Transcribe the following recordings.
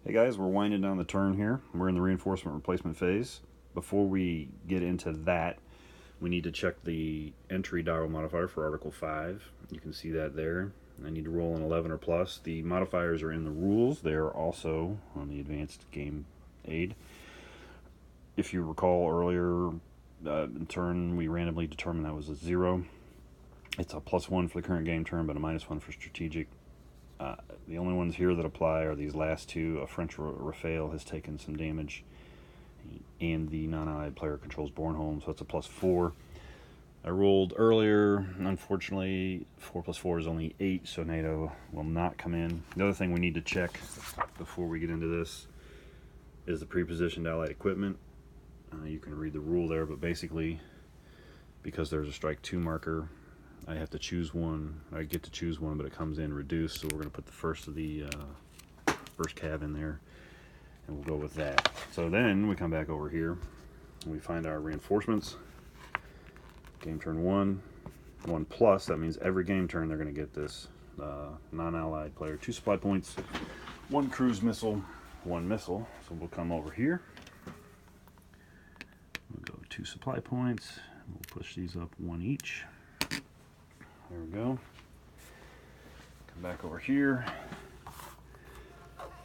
Hey guys, we're winding down the turn here. We're in the reinforcement replacement phase. Before we get into that, we need to check the entry dial modifier for Article 5. You can see that there. I need to roll an 11 or plus. The modifiers are in the rules. They are also on the advanced game aid. If you recall earlier in turn, we randomly determined that was a 0. It's a +1 for the current game turn, but a -1 for strategic. The only ones here that apply are these last two. A French Rafale has taken some damage, and the non-allied player controls Bornholm, so it's a +4. I rolled earlier. Unfortunately, 4 + 4 is only 8, so NATO will not come in. The other thing we need to check before we get into this is the pre-positioned allied equipment. You can read the rule there, but basically, because there's a strike 2 marker, I have to choose one. I get to choose one, but it comes in reduced, so we're going to put the first of the first cav in there, and we'll go with that. So then we come back over here, and we find our reinforcements. Game turn 1, 1+. That means every game turn they're going to get this non-allied player 2 supply points, 1 cruise missile, 1 missile. So we'll come over here. We'll go 2 supply points. We'll push these up 1 each. There we go. Come back over here.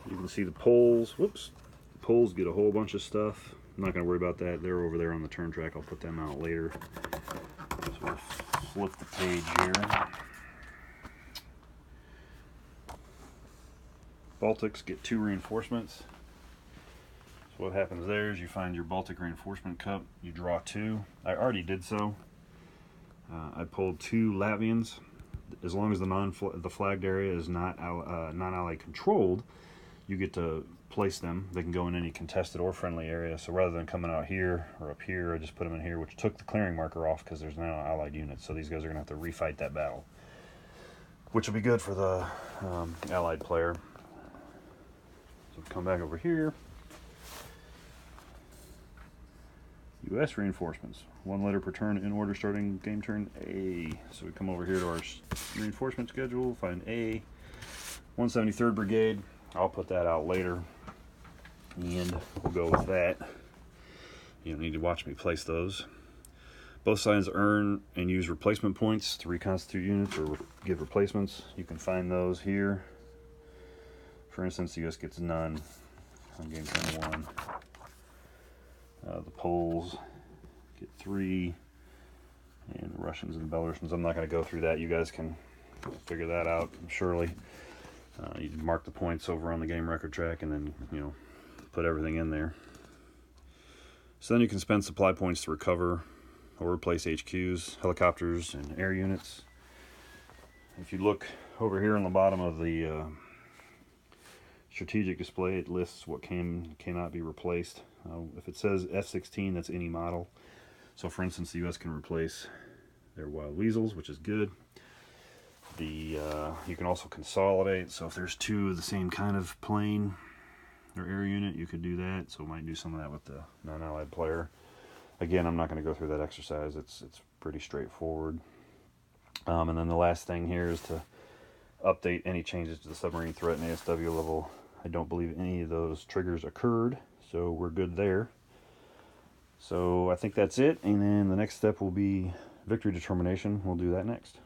You can see the poles. Whoops. The poles get a whole bunch of stuff. I'm not going to worry about that. They're over there on the turn track. I'll put them out later. So we'll flip the page here. Baltics get 2 reinforcements. So what happens there is you find your Baltic reinforcement cup. You draw 2. I already did so. I pulled 2 Latvians. As long as the flagged area is not non-allied controlled, you get to place them. They can go in any contested or friendly area. So rather than coming out here or up here, I just put them in here, which took the clearing marker off because there's now allied units. So these guys are going to have to refight that battle, which will be good for the allied player. So come back over here. U.S. reinforcements. 1 letter per turn in order starting game turn A. So we come over here to our reinforcement schedule, find A. 173rd Brigade. I'll put that out later, and we'll go with that. You don't need to watch me place those. Both sides earn and use replacement points to reconstitute units or give replacements. You can find those here. For instance, the U.S. gets none on game turn 1. The Poles get 3, and the Russians and Belarusians, I'm not going to go through that. You guys can figure that out, surely. You mark the points over on the game record track and then, put everything in there. So then you can spend supply points to recover or replace HQs, helicopters, and air units. If you look over here on the bottom of the strategic display, it lists what cannot be replaced. If it says F-16, that's any model. So for instance, the U.S. can replace their Wild Weasels, which is good. You can also consolidate. So if there's 2 of the same kind of plane or air unit, you could do that. So we might do some of that with the non-allied player. Again, I'm not going to go through that exercise. It's pretty straightforward. And then the last thing here is to update any changes to the submarine threat and ASW level. I don't believe any of those triggers occurred, so we're good there. So I think that's it, and then the next step will be victory determination. We'll do that next.